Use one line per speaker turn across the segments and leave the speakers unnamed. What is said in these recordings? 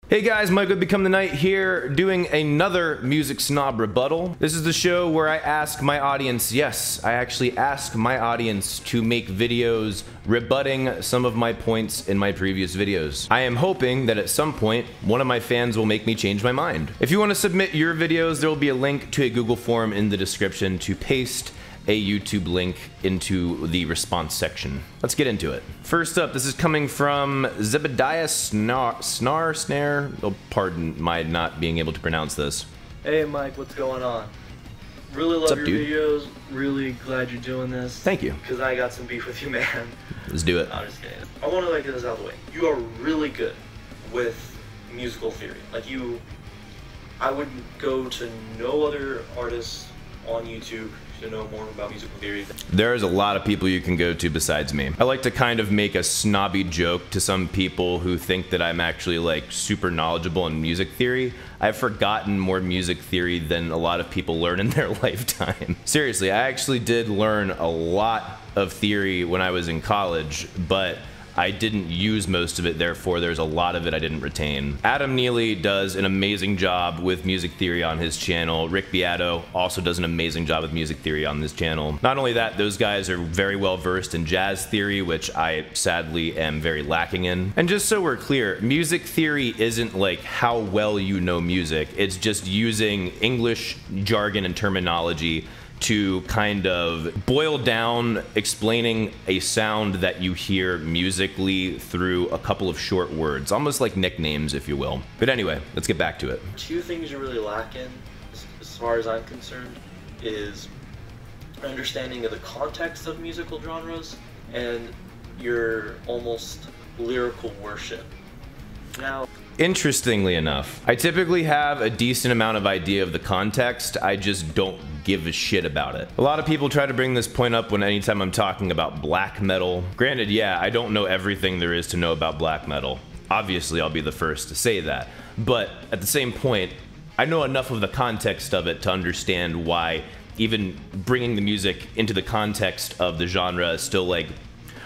Hey guys, Mike with Become the Night here, doing another Music Snob rebuttal. This is the show where I ask my audience, yes, I actually ask my audience to make videos rebutting some of my points in my previous videos. I am hoping that at some point, one of my fans will make me change my mind. If you want to submit your videos, there will be a link to a Google form in the description to paste a YouTube link into the response section. Let's get into it. First up, this is coming from Zebediah Snare. Oh, pardon my not being able to pronounce this.
Hey Mike, what's going on? Really love your videos. Really glad you're doing this.
Thank you.
Because I got some beef with you, man.
Let's do it.
No, I'm just kidding. I want to get this out of the way. You are really good with musical theory. I would go to no other artists on YouTube to know more about musical theory.
There's a lot of people you can go to besides me. I like to kind of make a snobby joke to some people who think that I'm actually like super knowledgeable in music theory. I've forgotten more music theory than a lot of people learn in their lifetime. Seriously, I actually did learn a lot of theory when I was in college, but I didn't use most of it, therefore there's a lot of it I didn't retain. Adam Neely does an amazing job with music theory on his channel. Rick Beato also does an amazing job with music theory on this channel. Not only that, those guys are very well versed in jazz theory, which I sadly am very lacking in. And just so we're clear, music theory isn't like how well you know music, it's just using English jargon and terminology to kind of boil down explaining a sound that you hear musically through a couple of short words, almost like nicknames, if you will. But anyway, let's get back to it.
Two things you really lack in, as far as I'm concerned, is understanding of the context of musical genres and your almost lyrical worship. Now,
interestingly enough, I typically have a decent amount of idea of the context, I just don't give a shit about it. A lot of people try to bring this point up anytime I'm talking about black metal. Granted, yeah, I don't know everything there is to know about black metal. Obviously, I'll be the first to say that. But at the same point, I know enough of the context of it to understand why even bringing the music into the context of the genre is still like,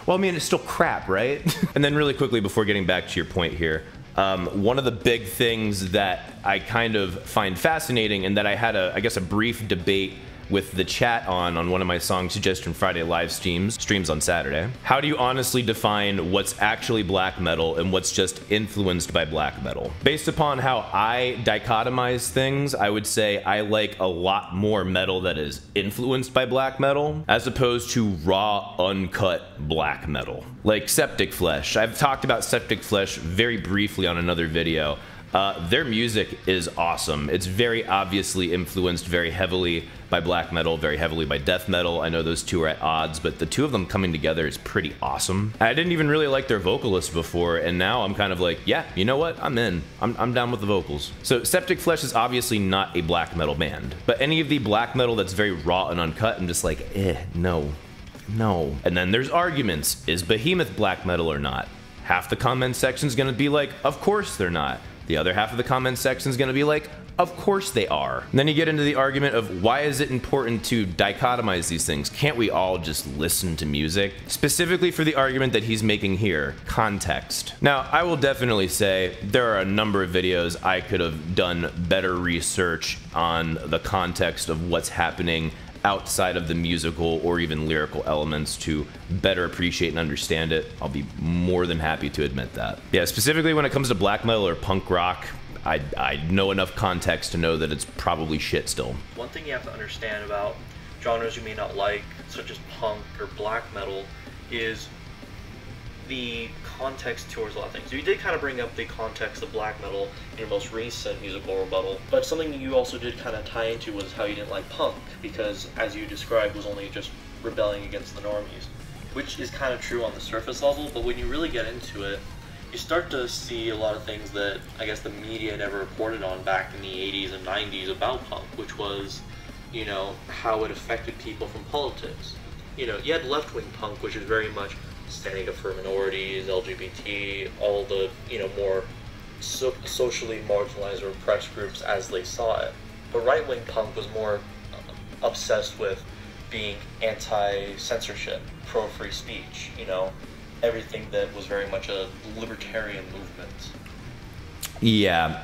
well, I mean, it's still crap, right? And then really quickly, before getting back to your point here, one of the big things that I kind of find fascinating and that I had I guess a brief debate with the chat on one of my Song Suggestion Friday live streams on Saturday. How do you honestly define what's actually black metal and what's just influenced by black metal? Based upon how I dichotomize things, I would say I like a lot more metal that is influenced by black metal as opposed to raw, uncut black metal. Like Septic Flesh. I've talked about Septic Flesh very briefly on another video. Their music is awesome. It's very obviously influenced very heavily by black metal, very heavily by death metal. I know those two are at odds, but the two of them coming together is pretty awesome. I didn't even really like their vocalist before, and now I'm kind of like, yeah, you know what? I'm in. I'm down with the vocals. So Septic Flesh is obviously not a black metal band, but any of the black metal that's very raw and uncut, I'm just like, no. And then there's arguments. Is Behemoth black metal or not? Half the comment section's gonna be like, of course they're not. The other half of the comment section is going to be like, of course they are. And then you get into the argument of why is it important to dichotomize these things? Can't we all just listen to music? Specifically for the argument that he's making here, context. Now, I will definitely say there are a number of videos I could have done better research on the context of what's happening outside of the musical or even lyrical elements to better appreciate and understand it. I'll be more than happy to admit that. Yeah, specifically when it comes to black metal or punk rock, I know enough context to know that it's probably shit still.
One thing you have to understand about genres you may not like, such as punk or black metal, is the context towards a lot of things. You did kind of bring up the context of black metal in your most recent musical rebuttal, but something that you also did kind of tie into was how you didn't like punk, because as you described was only just rebelling against the normies, which is kind of true on the surface level, but when you really get into it, you start to see a lot of things that I guess the media never reported on back in the 80s and 90s about punk, which was, you know, how it affected people from politics. You know, you had left-wing punk, which is very much standing up for minorities, LGBT, all the, you know, more socially marginalized or oppressed groups as they saw it. But right-wing punk was more obsessed with being anti-censorship, pro-free speech, you know, everything that was very much a libertarian movement.
Yeah,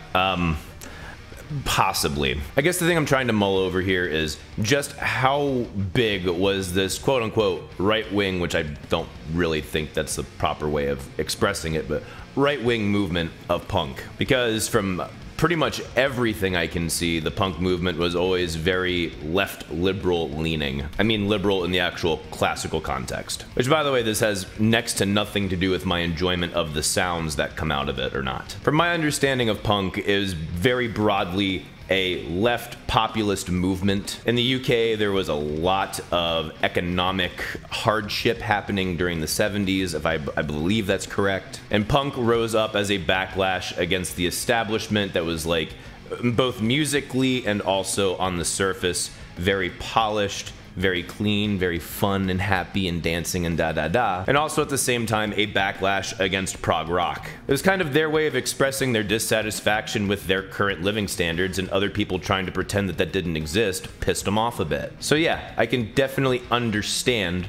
possibly. I guess the thing I'm trying to mull over here is just how big was this quote-unquote right-wing, which I don't really think that's the proper way of expressing it, but right-wing movement of punk. Because from pretty much everything I can see, the punk movement was always very left liberal leaning. I mean liberal in the actual classical context. Which, by the way, this has next to nothing to do with my enjoyment of the sounds that come out of it or not. From my understanding of punk, it is very broadly a left populist movement. In the UK, there was a lot of economic hardship happening during the 70s, if I believe that's correct. And punk rose up as a backlash against the establishment that was like, both musically and also on the surface, very polished, very clean, very fun and happy and dancing and da-da-da. And also at the same time, a backlash against prog rock. It was kind of their way of expressing their dissatisfaction with their current living standards, and other people trying to pretend that that didn't exist pissed them off a bit. So yeah, I can definitely understand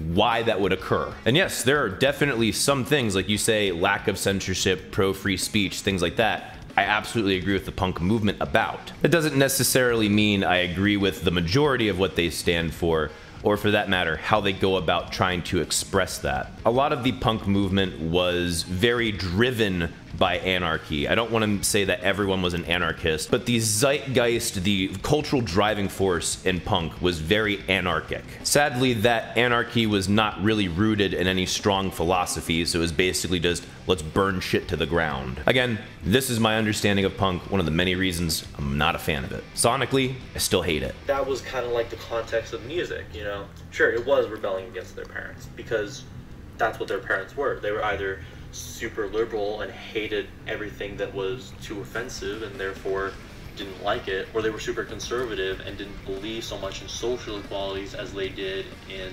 why that would occur. And yes, there are definitely some things, like you say, lack of censorship, pro-free speech, things like that, I absolutely agree with the punk movement about. That doesn't necessarily mean I agree with the majority of what they stand for, or for that matter, how they go about trying to express that. A lot of the punk movement was very driven by anarchy. I don't want to say that everyone was an anarchist, but the zeitgeist, the cultural driving force in punk was very anarchic. Sadly, that anarchy was not really rooted in any strong philosophies. It was basically just, let's burn shit to the ground. Again, this is my understanding of punk, one of the many reasons I'm not a fan of it. Sonically, I still hate it.
That was kind of like the context of music, you know? Sure, it was rebelling against their parents, because that's what their parents were. They were either super liberal and hated everything that was too offensive and therefore didn't like it, or they were super conservative and didn't believe so much in social equalities as they did in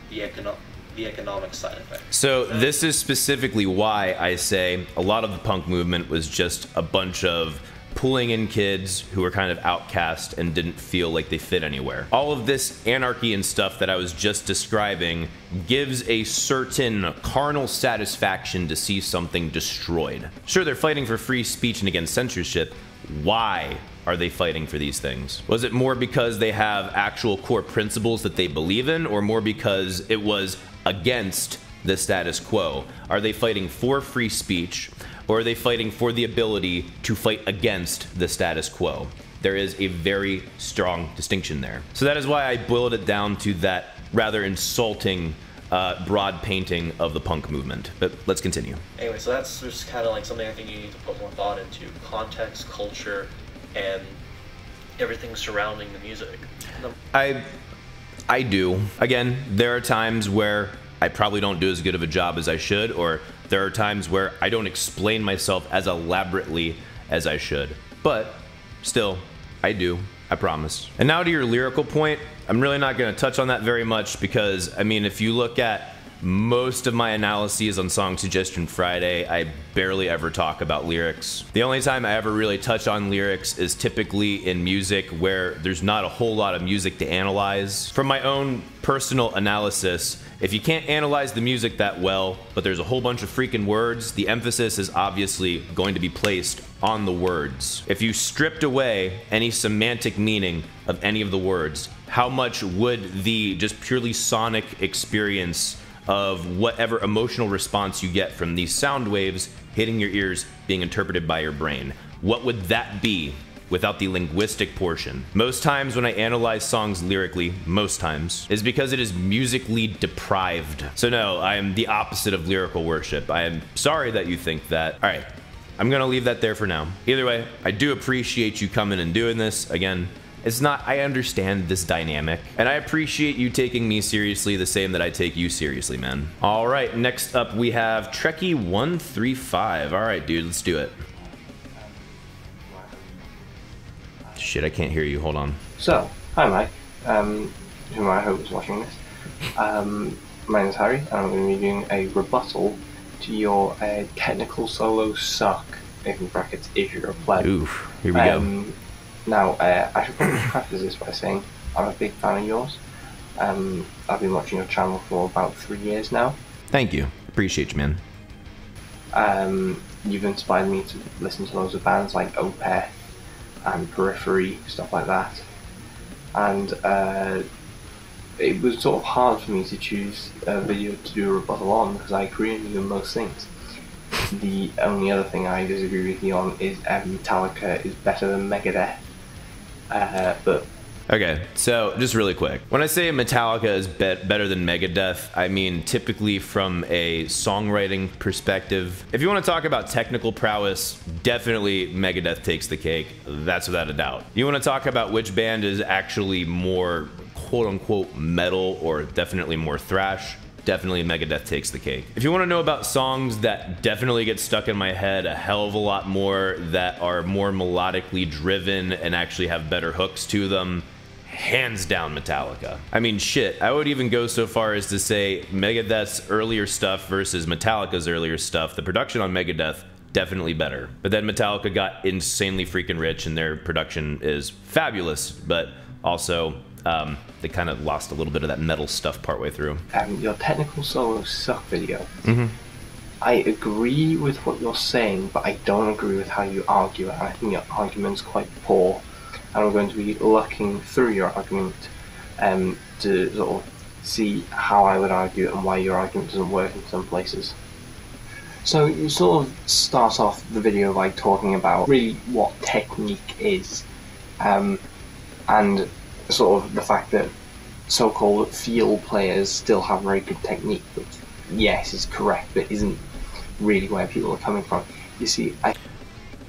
the economic side effects.
So this is specifically why I say a lot of the punk movement was just a bunch of pulling in kids who were kind of outcast and didn't feel like they fit anywhere. All of this anarchy and stuff that I was just describing gives a certain carnal satisfaction to see something destroyed. Sure, they're fighting for free speech and against censorship. Why are they fighting for these things? Was it more because they have actual core principles that they believe in, or more because it was against the status quo? Are they fighting for free speech, or are they fighting for the ability to fight against the status quo? There is a very strong distinction there. So that is why I boiled it down to that rather insulting broad painting of the punk movement. But let's continue.
Anyway, so that's just kind of like something I think you need to put more thought into. Context, culture, and everything surrounding the music.
I do. Again, there are times where I probably don't do as good of a job as I should, or there are times where I don't explain myself as elaborately as I should. But still, I do. I promise. And now to your lyrical point, I'm really not going to touch on that very much because, I mean, if you look at most of my analyses on Song Suggestion Friday, I barely ever talk about lyrics. The only time I ever really touch on lyrics is typically in music where there's not a whole lot of music to analyze. From my own personal analysis, if you can't analyze the music that well, but there's a whole bunch of freaking words, the emphasis is obviously going to be placed on the words. If you stripped away any semantic meaning of any of the words, how much would the just purely sonic experience of whatever emotional response you get from these sound waves hitting your ears being interpreted by your brain, what would that be without the linguistic portion? Most times when I analyze songs lyrically, most times, is because it is musically deprived. So no, I am the opposite of lyrical worship. I am sorry that you think that. All right, I'm gonna leave that there for now. Either way, I do appreciate you coming and doing this. Again, it's not, I understand this dynamic, and I appreciate you taking me seriously the same that I take you seriously, man. All right, next up we have Trekkie135. All right, dude, let's do it. Shit, I can't hear you. Hold on.
So, hi Mike, whom I hope is watching this. My name is Harry, and I'm going to be doing a rebuttal to your technical solo suck, in brackets, if you're a player.
Oof, here we go.
Now, I should probably preface this by saying I'm a big fan of yours. I've been watching your channel for about 3 years now.
Thank you. Appreciate you, man.
you've inspired me to listen to loads of bands like Opeth and Periphery, stuff like that. And it was sort of hard for me to choose a video to do a rebuttal on because I agree with you on most things. The only other thing I disagree with you on is Metallica is better than Megadeth. But
okay, so just really quick. When I say Metallica is better than Megadeth, I mean typically from a songwriting perspective. If you want to talk about technical prowess, definitely Megadeth takes the cake. That's without a doubt. You want to talk about which band is actually more quote-unquote metal or definitely more thrash, definitely Megadeth takes the cake. If you want to know about songs that definitely get stuck in my head a hell of a lot more, that are more melodically driven and actually have better hooks to them, hands down Metallica. I mean, shit, I would even go so far as to say Megadeth's earlier stuff versus Metallica's earlier stuff, the production on Megadeth, definitely better. But then Metallica got insanely freaking rich and their production is fabulous, but also they kind of lost a little bit of that metal stuff partway through.
Your technical solo suck video. I agree with what you're saying, but I don't agree with how you argue it. I think your argument's quite poor, and I'm going to be looking through your argument to sort of see how I would argue it and why your argument doesn't work in some places. So you sort of start off the video by talking about really what technique is, and sort of the fact that so-called field players still have very good technique, which yes is correct, but isn't really where people are coming from. You see,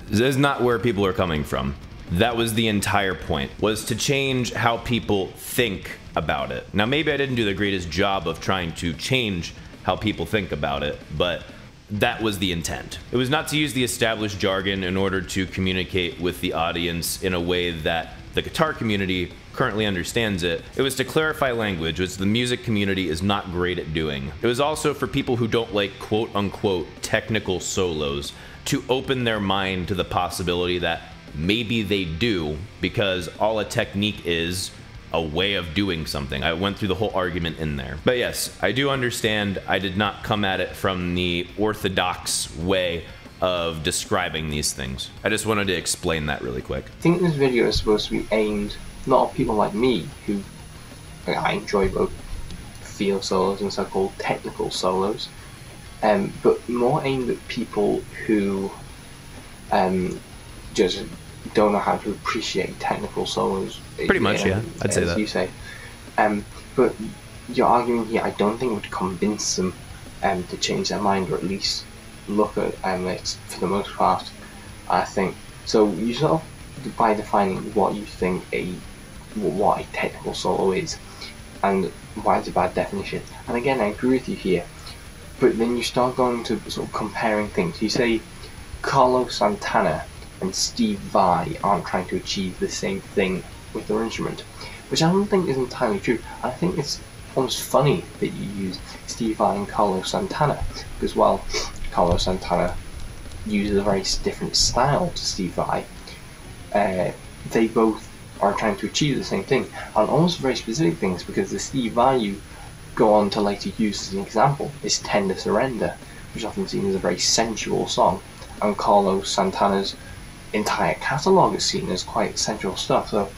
This is not where people are coming from. That was the entire point, was to change how people think about it. Now maybe I didn't do the greatest job of trying to change how people think about it, but that was the intent. It was not to use the established jargon in order to communicate with the audience in a way that the guitar community currently understands it. It was to clarify language, which the music community is not great at doing. It was also for people who don't like quote-unquote technical solos to open their mind to the possibility that maybe they do, because all a technique is a way of doing something. I went through the whole argument in there. But yes, I do understand I did not come at it from the orthodox way of describing these things. I just wanted to explain that really quick.
I think this video is supposed to be aimed not at people like me, who I enjoy both field solos and so-called technical solos, but more aimed at people who just don't know how to appreciate technical solos.
Pretty much, yeah, I'd say
as
that.
you say. But your argument here, I don't think would convince them to change their mind, or at least look at it for the most part. I think so. You sort of, by defining what you think what a technical solo is and why it's a bad definition. And again, I agree with you here. But then you start going to sort of comparing things. You say Carlos Santana and Steve Vai aren't trying to achieve the same thing with their instrument, which I don't think is entirely true. I think it's almost funny that you use Steve Vai and Carlos Santana, because while Carlos Santana uses a very different style to Steve Vai, they both are trying to achieve the same thing, and almost very specific things, because the Steve Vai you go on to later use as an example is Tender Surrender, which is often seen as a very sensual song, and Carlos Santana's entire catalogue is seen as quite sensual stuff. So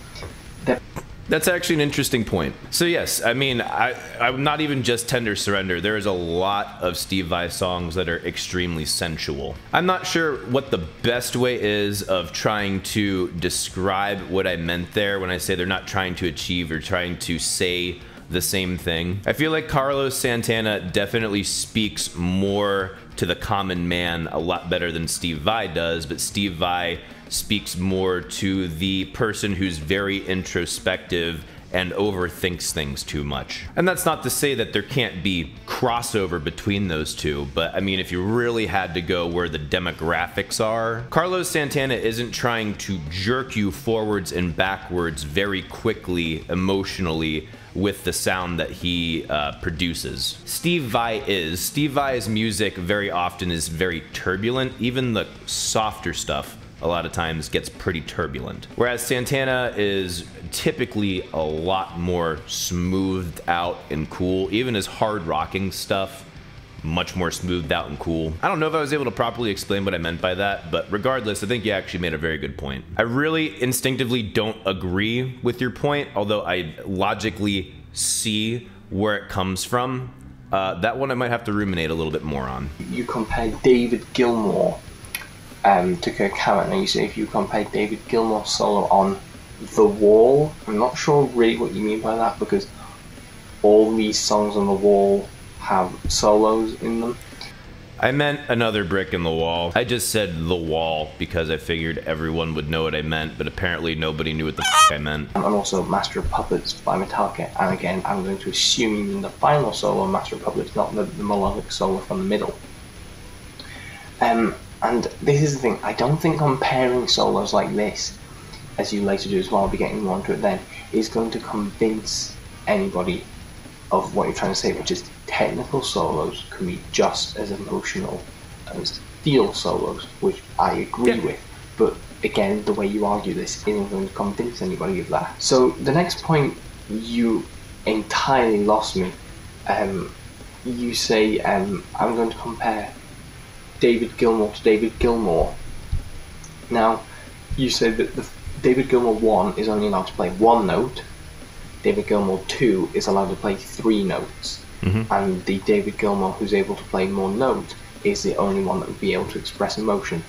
that's actually an interesting point. So yes, I mean, I'm not even just Tender Surrender. There is a lot of Steve Vai songs that are extremely sensual. I'm not sure what the best way is of trying to describe what I meant there when I say they're not trying to achieve or trying to say the same thing. I feel like Carlos Santana definitely speaks more to the common man a lot better than Steve Vai does, but Steve Vai speaks more to the person who's very introspective and overthinks things too much. And that's not to say that there can't be crossover between those two, but I mean, if you really had to go where the demographics are, Carlos Santana isn't trying to jerk you forwards and backwards very quickly emotionally with the sound that he produces. Steve Vai is. Steve Vai's music very often is very turbulent. Even the softer stuff a lot of times gets pretty turbulent. Whereas Santana is typically a lot more smoothed out and cool. Even his hard rocking stuff much more smoothed out and cool. I don't know if I was able to properly explain what I meant by that, but regardless, I think you actually made a very good point. I really instinctively don't agree with your point, although I logically see where it comes from. That one I might have to ruminate a little bit more on.
You compare David Gilmour to Kirk Hammett. Now you say if you compare David Gilmour's solo on The Wall, I'm not sure really what you mean by that, because all these songs on The Wall have solos in them.
I meant Another Brick in the Wall. I just said The Wall because I figured everyone would know what I meant, but apparently nobody knew what the f I meant.
And also Master of Puppets by Metallica, and again, I'm going to assume you mean the final solo of Master of Puppets, not the melodic solo from the middle. And this is the thing, I don't think comparing solos like this, as you later do as well, I'll be getting more into it then, is going to convince anybody of what you're trying to say, which is technical solos can be just as emotional as feel solos, which I agree with. But again, the way you argue this isn't going to convince anybody of that. So the next point, you entirely lost me. You say, I'm going to compare David Gilmour to David Gilmour. Now, you say that the David Gilmour 1 is only allowed to play one note, David Gilmour 2 is allowed to play 3 notes, and the David Gilmour who's able to play more notes is the only one that would be able to express emotion.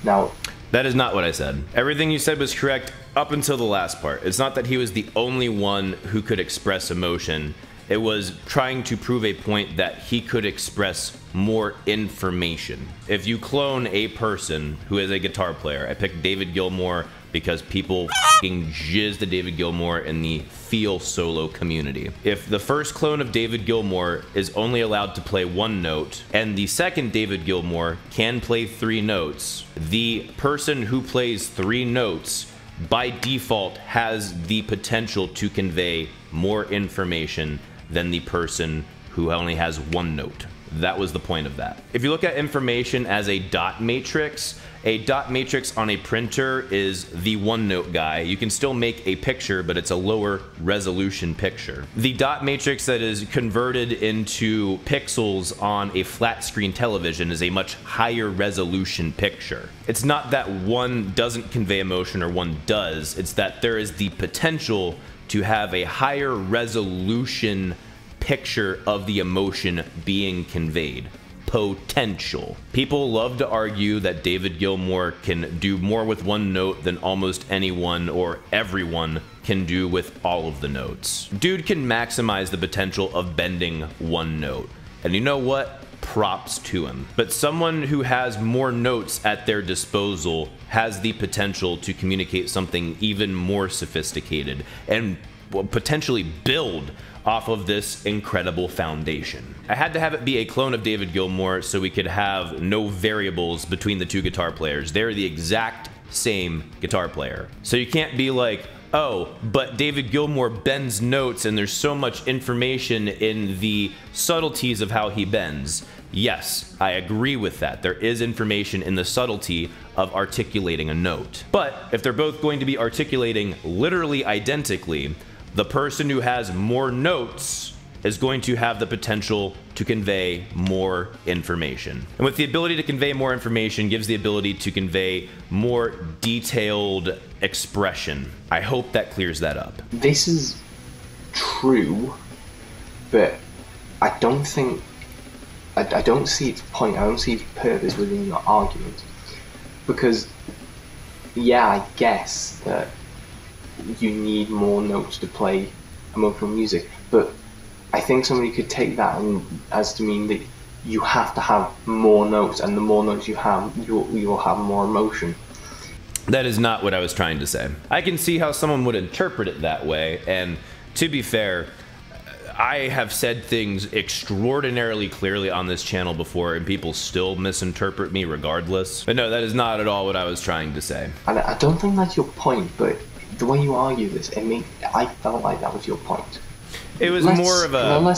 Now,
that is not what I said. Everything you said was correct up until the last part. It's not that he was the only one who could express emotion. It was trying to prove a point that he could express more information. If you clone a person who is a guitar player, I picked David Gilmour because people f***ing jizz to David Gilmour in the feel solo community. If the first clone of David Gilmour is only allowed to play 1 note, and the second David Gilmour can play 3 notes, the person who plays 3 notes by default has the potential to convey more information than the person who only has 1 note. That was the point of that. If you look at information as a dot matrix on a printer is the 1-note guy. You can still make a picture, but it's a lower resolution picture. The dot matrix that is converted into pixels on a flat screen television is a much higher resolution picture. It's not that one doesn't convey emotion or one does, it's that there is the potential to have a higher resolution picture of the emotion being conveyed. Potential. People love to argue that David Gilmour can do more with 1 note than almost anyone or everyone can do with all of the notes. Dude can maximize the potential of bending 1 note. And you know what? Props to him. But someone who has more notes at their disposal has the potential to communicate something even more sophisticated and potentially build off of this incredible foundation. I had to have it be a clone of David Gilmour so we could have no variables between the 2 guitar players. They're the exact same guitar player. So you can't be like, oh, but David Gilmour bends notes and there's so much information in the subtleties of how he bends. Yes, I agree with that. There is information in the subtlety of articulating a note. But if they're both going to be articulating literally identically, the person who has more notes is going to have the potential to convey more information. And with the ability to convey more information gives the ability to convey more detailed expression. I hope that clears that up.
This is true, but I don't think, I don't see its point, I don't see its purpose within your argument. Because, yeah, I guess that you need more notes to play emotional music, but I think somebody could take that as to mean that you have to have more notes, and the more notes you have, you will have more emotion.
That is not what I was trying to say. I can see how someone would interpret it that way, and to be fair, I have said things extraordinarily clearly on this channel before, and people still misinterpret me regardless. But no, that is not at all what I was trying to say.
And I don't think that's your point, but the way you argue this, I felt like that was your point.
It was more of a...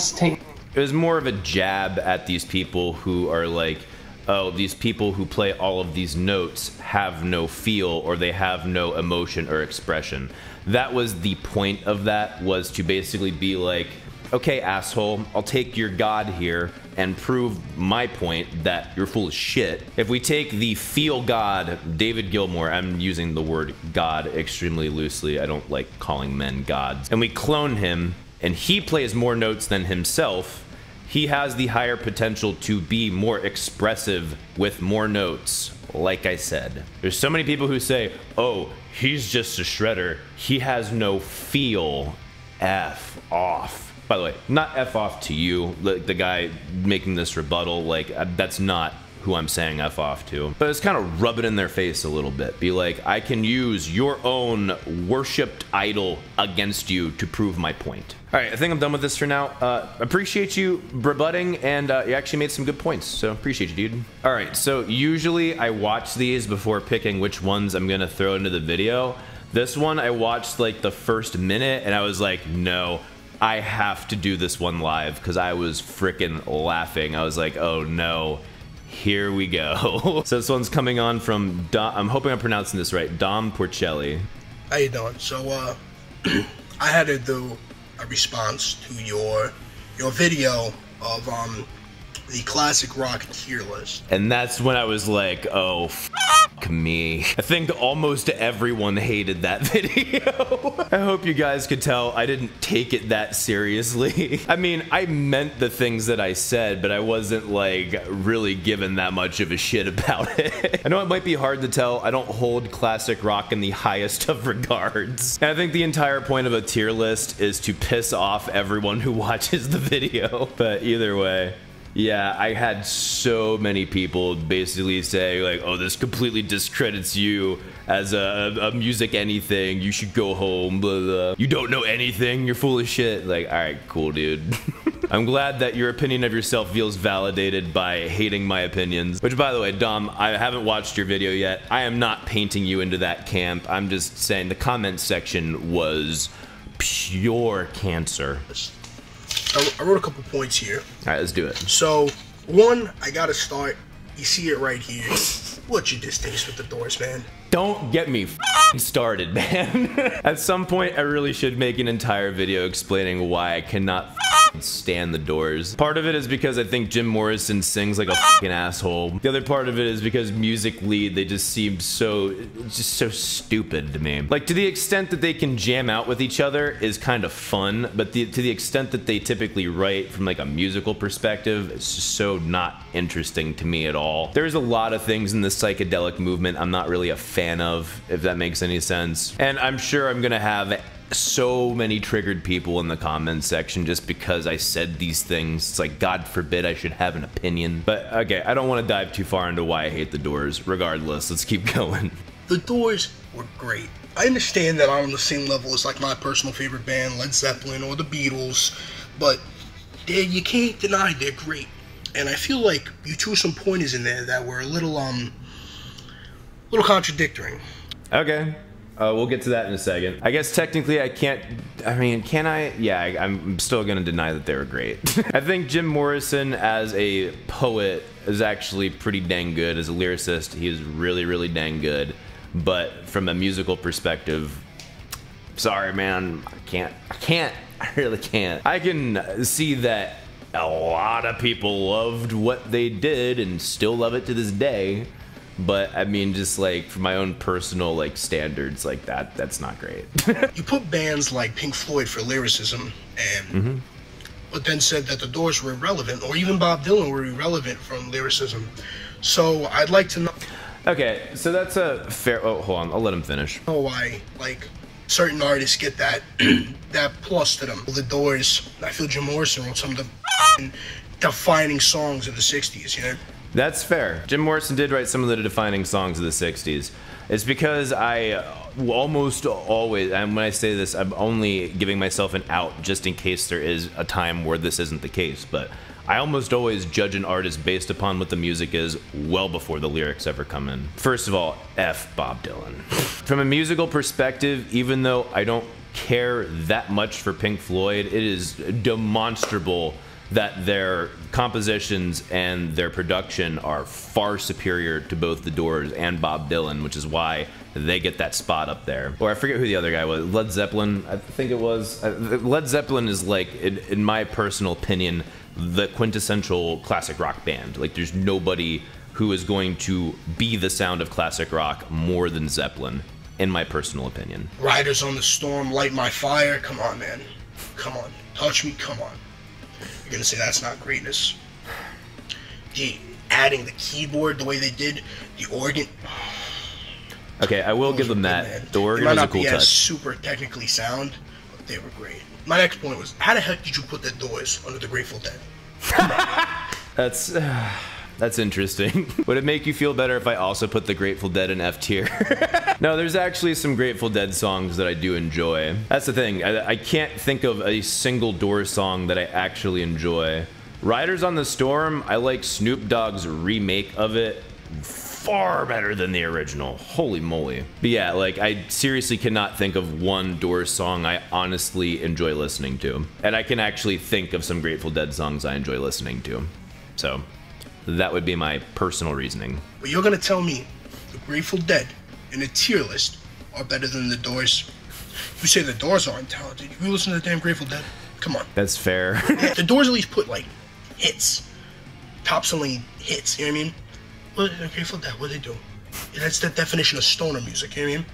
It
was more of a jab at these people who are like, oh, these people who play all of these notes have no feel, or they have no emotion or expression. That was the point of that, was to basically be like, okay, asshole, I'll take your God here, and prove my point that you're full of shit. If we take the feel god David Gilmour, I'm using the word god extremely loosely, I don't like calling men gods, and we clone him and he plays more notes than himself, he has the higher potential to be more expressive with more notes. Like I said, there's so many people who say, oh, he's just a shredder, he has no feel. F off. By the way, not F off to you, the guy making this rebuttal, like, that's not who I'm saying F off to. But it's kind of rub it in their face a little bit. Be like, I can use your own worshipped idol against you to prove my point. All right, I think I'm done with this for now. Appreciate you rebutting, and you actually made some good points, so appreciate you, dude. All right, so usually I watch these before picking which ones I'm gonna throw into the video. This one I watched like the first minute and I was like, no, I have to do this one live because I was freaking laughing. I was like, oh no, here we go. So this one's coming on from I'm hoping I'm pronouncing this right, Dom Porcelli.
How you doing? So I had to do a response to your video of the classic rock tier list.
And that's when I was like, oh, fuck me. I think almost everyone hated that video. I hope you guys could tell I didn't take it that seriously. I mean, I meant the things that I said, but I wasn't like really giving that much of a shit about it. I know it might be hard to tell. I don't hold classic rock in the highest of regards. And I think the entire point of a tier list is to piss off everyone who watches the video. But either way, yeah, I had so many people basically say like, oh, this completely discredits you as a music anything, you should go home, blah, blah. You don't know anything, you're full of shit. Like, all right, cool, dude. I'm glad that your opinion of yourself feels validated by hating my opinions. Which, by the way, Dom, I haven't watched your video yet. I am not painting you into that camp. I'm just saying the comment section was pure cancer.
I wrote a couple points here.
All right, let's do it.
So, one, I gotta start. You see it right here. What's your distaste with the Doors, man?
Don't get me started, man. At some point, I really should make an entire video explaining why I cannot stand the Doors. Part of it is because I think Jim Morrison sings like a fucking asshole. The other part of it is because musically they just seem so stupid to me. Like, to the extent that they can jam out with each other is kind of fun, but to the extent that they typically write from like a musical perspective, it's just so not interesting to me at all. There's a lot of things in the psychedelic movement I'm not really a fan of, if that makes any sense. And I'm sure I'm gonna have so many triggered people in the comments section just because I said these things. It's like, God forbid I should have an opinion. But okay, I don't want to dive too far into why I hate the Doors. Regardless, let's keep going.
The Doors were great. I understand that I'm on the same level as like my personal favorite band, Led Zeppelin or the Beatles, but you can't deny they're great. And I feel like you threw some pointers in there that were a little contradictory.
Okay. We'll get to that in a second. I guess technically I can't, I mean, can I? Yeah, I'm still gonna deny that they were great. I think Jim Morrison as a poet is actually pretty dang good. As a lyricist, he is really, really dang good. But from a musical perspective, sorry man, I really can't. I can see that a lot of people loved what they did and still love it to this day. But I mean, just like for my own personal like standards, like that's not great.
You put bands like Pink Floyd for lyricism, and but then said that the Doors were irrelevant, or even Bob Dylan were irrelevant from lyricism. So I'd like to know.
Okay, so that's a fair. Oh, hold on, I'll let him finish.
Know why like certain artists get that that plus to them. The Doors, I feel Jim Morrison wrote some of the defining songs of the '60s. You know.
That's fair. Jim Morrison did write some of the defining songs of the 60s. It's because I almost always, and when I say this, I'm only giving myself an out just in case there is a time where this isn't the case, but I almost always judge an artist based upon what the music is well before the lyrics ever come in. First of all, F Bob Dylan. From a musical perspective, even though I don't care that much for Pink Floyd, it is demonstrable that their compositions and their production are far superior to both the Doors and Bob Dylan, which is why they get that spot up there. Or I forget who the other guy was, Led Zeppelin, I think it was. Led Zeppelin is like, in my personal opinion, the quintessential classic rock band. Like, there's nobody who is going to be the sound of classic rock more than Zeppelin, in my personal opinion.
Riders on the Storm, Light My Fire. Come on, man. Come on. Touch Me. Come on. You're gonna say that's not greatness? Adding the keyboard the way they did, the organ.
Okay, I will give them that.
Man.
The organ
was
was a
not
cool
be
touch.
As super technically sound, but they were great. My next point was, how the heck did you put the Doors under the Grateful Dead?
That's interesting. Would it make you feel better if I also put the Grateful Dead in F tier? No, there's actually some Grateful Dead songs that I do enjoy. That's the thing. I can't think of a single Doors song that I actually enjoy. Riders on the Storm, I like Snoop Dogg's remake of it far better than the original. Holy moly. But yeah, like, I seriously cannot think of one Doors song I honestly enjoy listening to. And I can actually think of some Grateful Dead songs I enjoy listening to. So that would be my personal reasoning.
But you're gonna tell me the Grateful Dead in a tier list are better than the Doors? You say the Doors aren't talented. You listen to the damn Grateful Dead? Come on.
That's fair.
Yeah, the Doors at least put, like, hits. Top-selling hits, you know what I mean? What the Grateful Dead, what do they do? Yeah, that's the definition of stoner music, you know what I mean?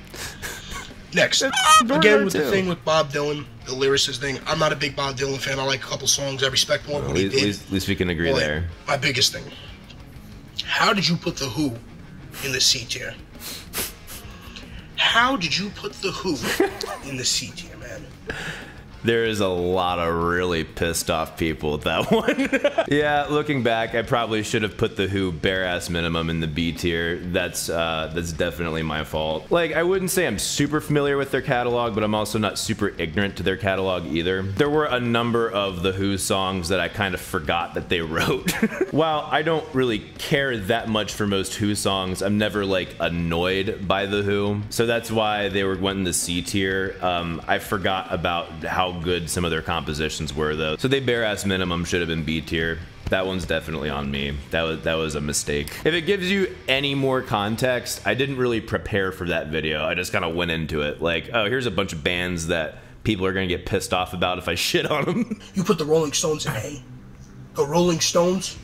Next. Again, with the thing with Bob Dylan, the lyricist thing, I'm not a big Bob Dylan fan. I like a couple songs. I respect more what he did.
At least we can agree there.
My biggest thing. How did you put The Who in the C tier? How did you put The Who in the C tier, man?
There is a lot of really pissed off people with that one. Yeah, looking back, I probably should have put the Who bare ass minimum in the B tier. That's definitely my fault. Like, I wouldn't say I'm super familiar with their catalog, but I'm also not super ignorant to their catalog either. There were a number of the Who songs that I kind of forgot that they wrote. While I don't really care that much for most Who songs, I'm never like annoyed by the Who. So that's why they went in the C tier. I forgot about how good some of their compositions were though. So they bare ass minimum should have been B tier. That one's definitely on me. That was a mistake. If it gives you any more context, I didn't really prepare for that video. I just kind of went into it like, oh, here's a bunch of bands that people are gonna get pissed off about if I shit on them.
You put the Rolling Stones in A. The Rolling Stones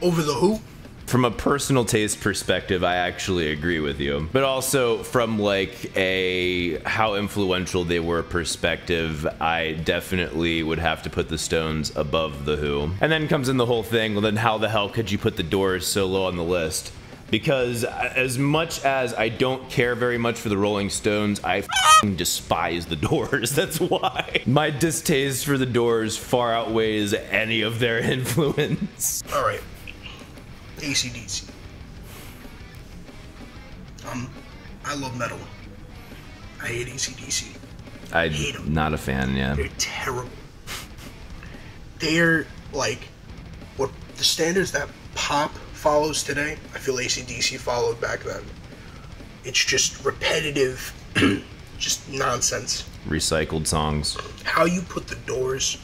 over the Who?
From a personal taste perspective, I actually agree with you. But also from like a how influential they were perspective, I definitely would have to put the Stones above the Who. And then comes in the whole thing, well then how the hell could you put the Doors so low on the list? Because as much as I don't care very much for the Rolling Stones, I f***ing despise the Doors. That's why. My distaste for the Doors far outweighs any of their influence.
Alright. AC/DC. I love metal. I hate AC/DC.
I'm not a fan, yeah.
They're terrible. They're like what the standards that pop follows today. I feel AC/DC followed back then. It's just repetitive, just nonsense.
Recycled songs.
How you put the Doors,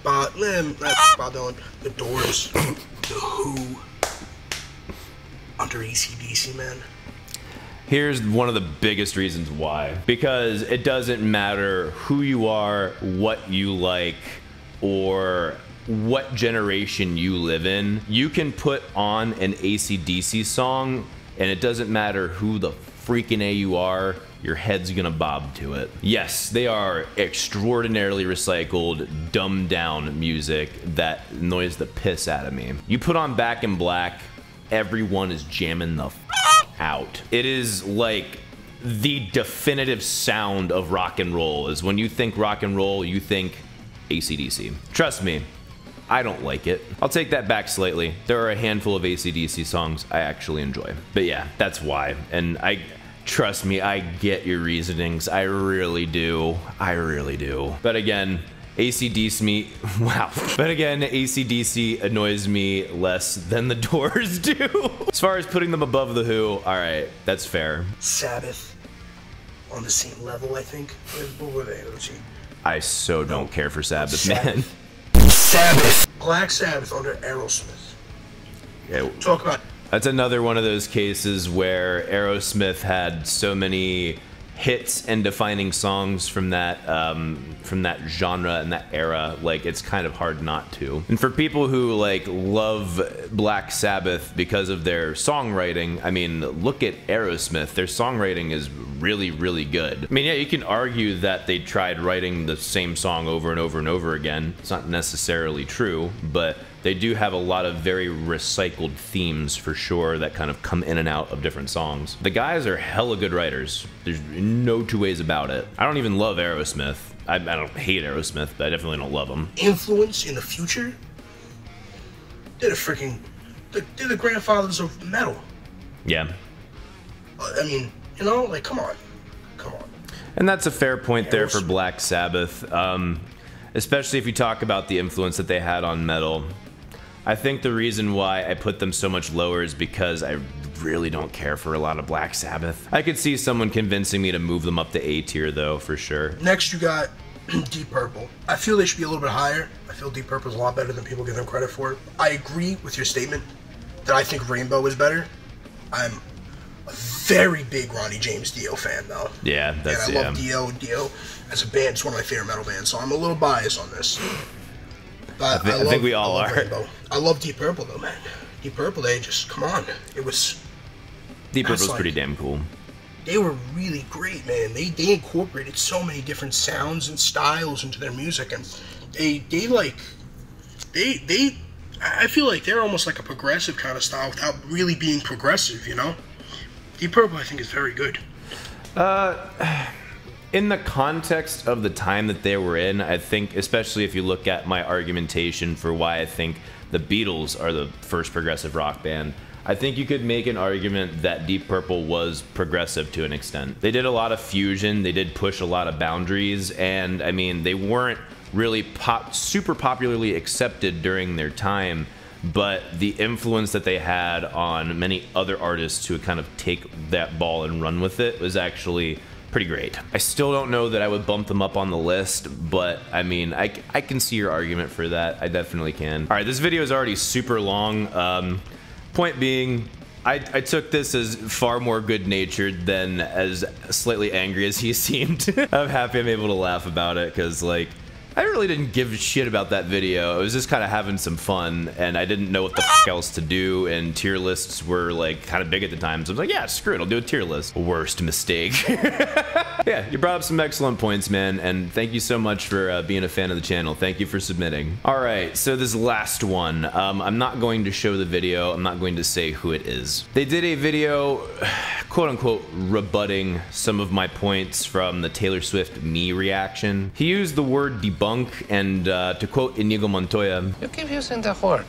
not Bob Dylan, the Doors, the Who, under AC/DC, man.
Here's one of the biggest reasons why. Because it doesn't matter who you are, what you like, or what generation you live in. You can put on an AC/DC song, and it doesn't matter who the freaking A you are, your head's gonna bob to it. Yes, they are extraordinarily recycled, dumbed down music that annoys the piss out of me. You put on Back in Black, everyone is jamming the out. It is like the definitive sound of rock and roll. Is when you think rock and roll, you think AC/DC. Trust me, I don't like it. I'll take that back slightly. There are a handful of AC/DC songs I actually enjoy. But yeah, that's why. And trust me, I get your reasonings. I really do. I really do. But again, AC/DC wow. But again, AC/DC annoys me less than the Doors do. As far as putting them above the Who, all right, that's fair.
Sabbath on the same level, I think. What were they? Let's see.
I so don't care for Sabbath, man.
Sabbath. Black Sabbath under Aerosmith.
Yeah.
Talk about.
That's another one of those cases where Aerosmith had so many hits and defining songs from that genre and that era, like it's kind of hard not to. And for people who like love Black Sabbath because of their songwriting, I mean, look at Aerosmith. Their songwriting is really, really good. I mean, yeah, you can argue that they tried writing the same song over and over and over again. It's not necessarily true, but they do have a lot of very recycled themes for sure that kind of come in and out of different songs. The guys are hella good writers. There's no two ways about it. I don't even love Aerosmith. I don't hate Aerosmith, but I definitely don't love them.
Influence in the future? They're the grandfathers of metal.
Yeah.
I mean, you know, like, come on.
And that's a fair point there for Black Sabbath, especially if you talk about the influence that they had on metal. I think the reason why I put them so much lower is because I really don't care for a lot of Black Sabbath. I could see someone convincing me to move them up to A tier though, for sure.
Next you got Deep Purple. I feel they should be a little bit higher. I feel Deep Purple is a lot better than people give them credit for. I agree with your statement that I think Rainbow is better. I'm a very big Ronnie James Dio fan though.
Yeah, that's,
and I love Dio. Dio as a band is one of my favorite metal bands, so I'm a little biased on this. But
I think we all are.
Rainbow. I love Deep Purple though, man. Deep Purple, they just, come on. It was...
Deep Purple's like, pretty damn cool.
They were really great, man. They incorporated so many different sounds and styles into their music, and I feel like they're almost like a progressive kind of style without really being progressive, you know? Deep Purple, I think, is very good.
In the context of the time that they were in, I think, especially if you look at my argumentation for why I think the Beatles are the first progressive rock band, I think you could make an argument that Deep Purple was progressive to an extent. They did a lot of fusion, they did push a lot of boundaries, and I mean, they weren't really super popularly accepted during their time, but the influence that they had on many other artists who would kind of take that ball and run with it was actually pretty great. I still don't know that I would bump them up on the list, but I mean, I can see your argument for that. I definitely can. All right, this video is already super long. Point being, I took this as far more good-natured than as slightly angry as he seemed. I'm happy I'm able to laugh about it, because like, I really didn't give a shit about that video. I was just kind of having some fun, and I didn't know what the f else to do, and tier lists were like kind of big at the time, so I was like, yeah, screw it, I'll do a tier list. Worst mistake. Yeah, you brought up some excellent points, man, and thank you so much for being a fan of the channel. Thank you for submitting. All right, so this last one, I'm not going to show the video. I'm not going to say who it is. They did a video, quote-unquote, rebutting some of my points from the Taylor Swift Me reaction. He used the word debunk, and to quote Inigo Montoya,
"You keep using the word.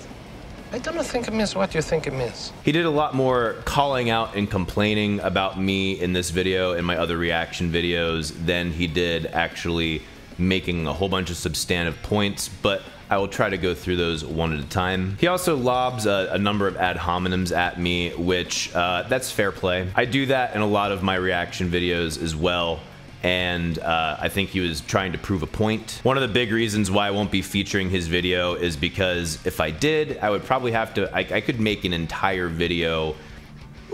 I don't think it means what you think it means."
He did a lot more calling out and complaining about me in this video and my other reaction videos than he did actually making a whole bunch of substantive points, but I will try to go through those one at a time. He also lobs a number of ad hominems at me, which that's fair play. I do that in a lot of my reaction videos as well, and I think he was trying to prove a point. One of the big reasons why I won't be featuring his video is because if I did, I would probably have to, I could make an entire video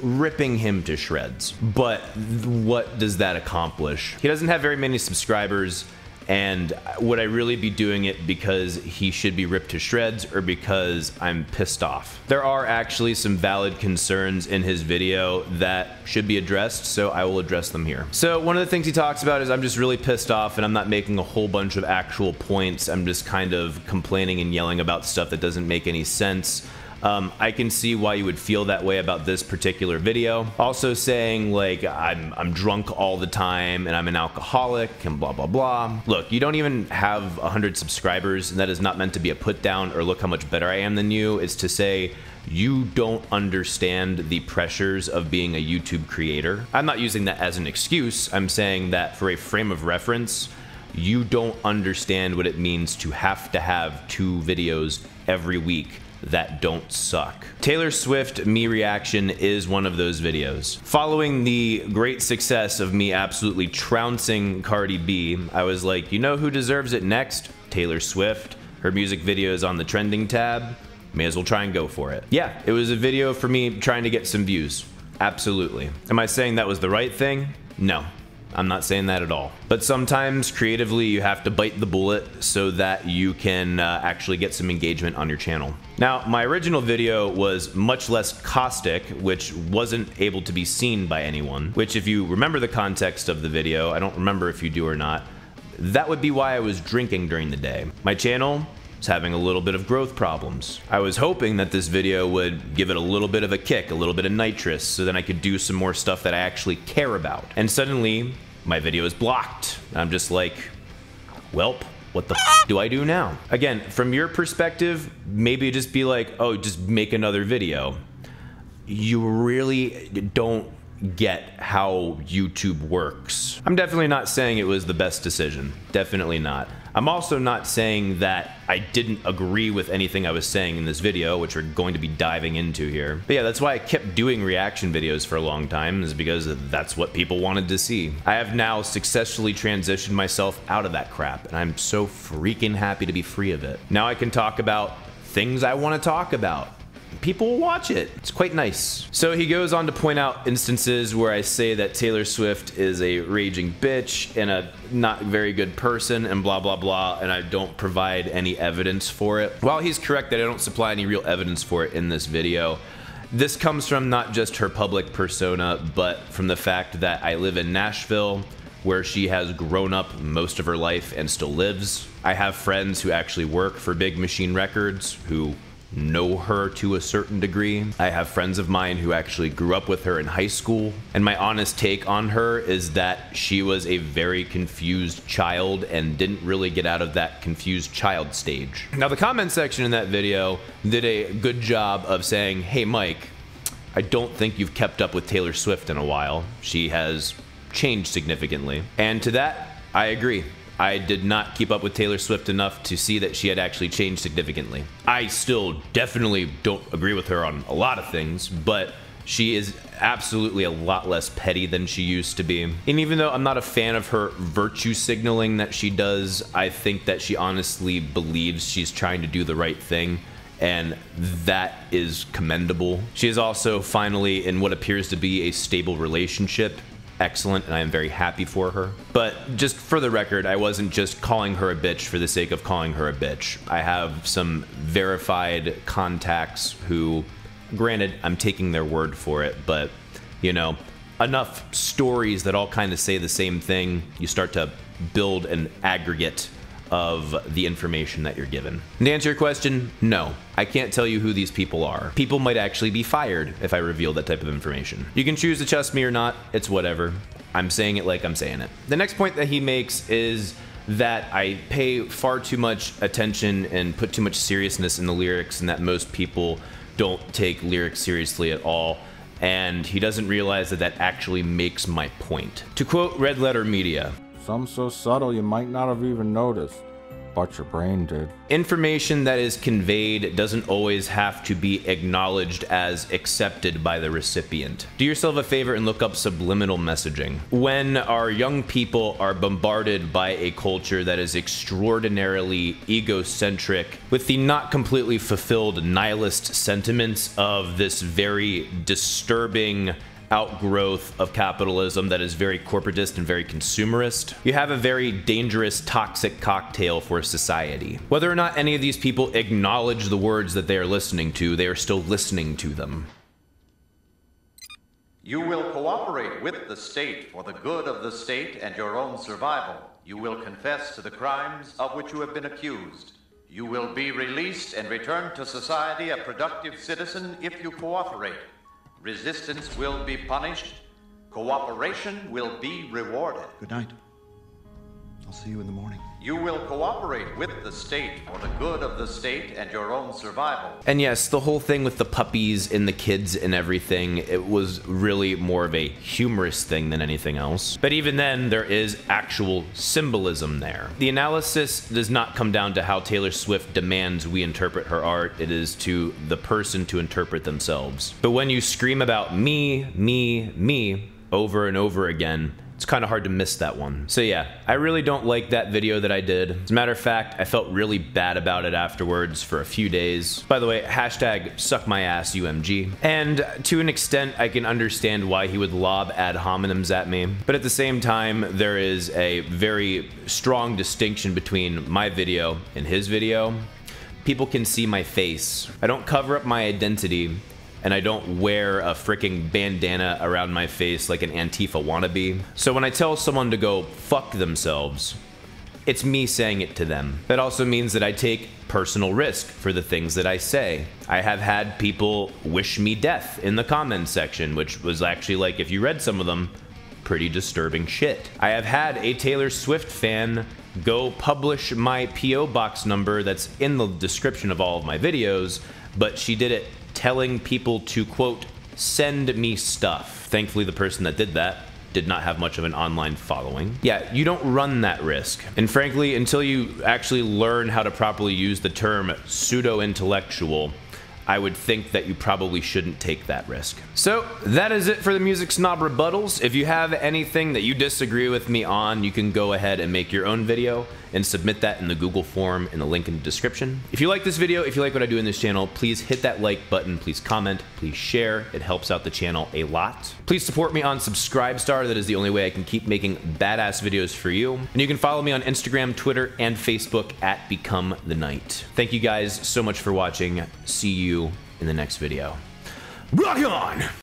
ripping him to shreds. But what does that accomplish? He doesn't have very many subscribers, and would I really be doing it because he should be ripped to shreds or because I'm pissed off? There are actually some valid concerns in his video that should be addressed, so I will address them here. So one of the things he talks about is I'm just really pissed off and I'm not making a whole bunch of actual points. I'm just kind of complaining and yelling about stuff that doesn't make any sense. I can see why you would feel that way about this particular video. Also saying like I'm drunk all the time and I'm an alcoholic and blah blah blah. Look, you don't even have 100 subscribers, and that is not meant to be a put down or look how much better I am than you. It's to say you don't understand the pressures of being a YouTube creator. I'm not using that as an excuse. I'm saying that for a frame of reference, you don't understand what it means to have 2 videos every week that don't suck. Taylor Swift Me reaction is one of those videos. Following the great success of me absolutely trouncing Cardi B, I was like, you know who deserves it next? Taylor Swift. Her music video is on the trending tab. May as well try and go for it. Yeah, it was a video for me trying to get some views. Absolutely. Am I saying that was the right thing? No. I'm not saying that at all. But sometimes creatively you have to bite the bullet so that you can actually get some engagement on your channel. Now, my original video was much less caustic, which wasn't able to be seen by anyone, which if you remember the context of the video, I don't remember if you do or not, that would be why I was drinking during the day. My channel is having a little bit of growth problems. I was hoping that this video would give it a little bit of a kick, a little bit of nitrous, so then I could do some more stuff that I actually care about. And suddenly, my video is blocked. I'm just like, welp, what the f do I do now? Again, from your perspective, maybe just be like, oh, just make another video. You really don't get how YouTube works. I'm definitely not saying it was the best decision. Definitely not. I'm also not saying that I didn't agree with anything I was saying in this video, which we're going to be diving into here. But yeah, that's why I kept doing reaction videos for a long time, is because that's what people wanted to see. I have now successfully transitioned myself out of that crap, and I'm so freaking happy to be free of it. Now I can talk about things I want to talk about. People will watch it. It's quite nice. So he goes on to point out instances where I say that Taylor Swift is a raging bitch and a not very good person and blah blah blah, and I don't provide any evidence for it. While he's correct that I don't supply any real evidence for it in this video, this comes from not just her public persona, but from the fact that I live in Nashville, where she has grown up most of her life and still lives. I have friends who actually work for Big Machine Records who know her to a certain degree. I have friends of mine who actually grew up with her in high school, and my honest take on her is that she was a very confused child and didn't really get out of that confused child stage. Now, the comment section in that video did a good job of saying, hey Mike, I don't think you've kept up with Taylor Swift in a while. She has changed significantly. And to that, I agree. I did not keep up with Taylor Swift enough to see that she had actually changed significantly. I still definitely don't agree with her on a lot of things, but she is absolutely a lot less petty than she used to be. And even though I'm not a fan of her virtue signaling that she does, I think that she honestly believes she's trying to do the right thing, and that is commendable. She is also finally in what appears to be a stable relationship. Excellent, and I am very happy for her. But just for the record, I wasn't just calling her a bitch for the sake of calling her a bitch. I have some verified contacts who, granted, I'm taking their word for it, but, you know, enough stories that all kind of say the same thing, you start to build an aggregate of the information that you're given. And to answer your question, no. I can't tell you who these people are. People might actually be fired if I reveal that type of information. You can choose to trust me or not, it's whatever. I'm saying it like I'm saying it. The next point that he makes is that I pay far too much attention and put too much seriousness in the lyrics, and that most people don't take lyrics seriously at all. And he doesn't realize that that actually makes my point. To quote Red Letter Media,
some so subtle you might not have even noticed, but your brain did.
Information that is conveyed doesn't always have to be acknowledged as accepted by the recipient. Do yourself a favor and look up subliminal messaging. When our young people are bombarded by a culture that is extraordinarily egocentric, with the not completely fulfilled nihilist sentiments of this very disturbing outgrowth of capitalism that is very corporatist and very consumerist, you have a very dangerous, toxic cocktail for society. Whether or not any of these people acknowledge the words that they are listening to, they are still listening to them.
You will cooperate with the state for the good of the state and your own survival. You will confess to the crimes of which you have been accused. You will be released and return to society a productive citizen if you cooperate. Resistance will be punished. Cooperation will be rewarded.
Good night. I'll see you in the morning.
You will cooperate with the state for the good of the state and your own survival.
And yes, the whole thing with the puppies and the kids and everything, it was really more of a humorous thing than anything else. But even then, there is actual symbolism there. The analysis does not come down to how Taylor Swift demands we interpret her art. It is to the person to interpret themselves. But when you scream about me over and over again, It's kind of hard to miss that one. So yeah, I really don't like that video that I did. As a matter of fact, I felt really bad about it afterwards for a few days. By the way, hashtag suck my ass UMG. And to an extent, I can understand why he would lob ad hominems at me. But at the same time, there is a very strong distinction between my video and his video. People can see my face. I don't cover up my identity, and I don't wear a freaking bandana around my face like an Antifa wannabe. So when I tell someone to go fuck themselves, it's me saying it to them. That also means that I take personal risk for the things that I say. I have had people wish me death in the comments section, which was actually, like, if you read some of them, pretty disturbing shit. I have had a Taylor Swift fan go publish my P.O. box number that's in the description of all of my videos, but she did it telling people to, quote, send me stuff. Thankfully, the person that did that did not have much of an online following. Yeah, you don't run that risk. And frankly, until you actually learn how to properly use the term pseudo-intellectual, I would think that you probably shouldn't take that risk. So that is it for the Music Snob rebuttals. If you have anything that you disagree with me on, you can go ahead and make your own video and submit that in the Google form in the link in the description. If you like this video, if you like what I do in this channel, please hit that like button, please comment, please share. It helps out the channel a lot. Please support me on Subscribestar. That is the only way I can keep making badass videos for you. And you can follow me on Instagram, Twitter, and Facebook at Become the Knight. Thank you guys so much for watching. See you in the next video. Rock on!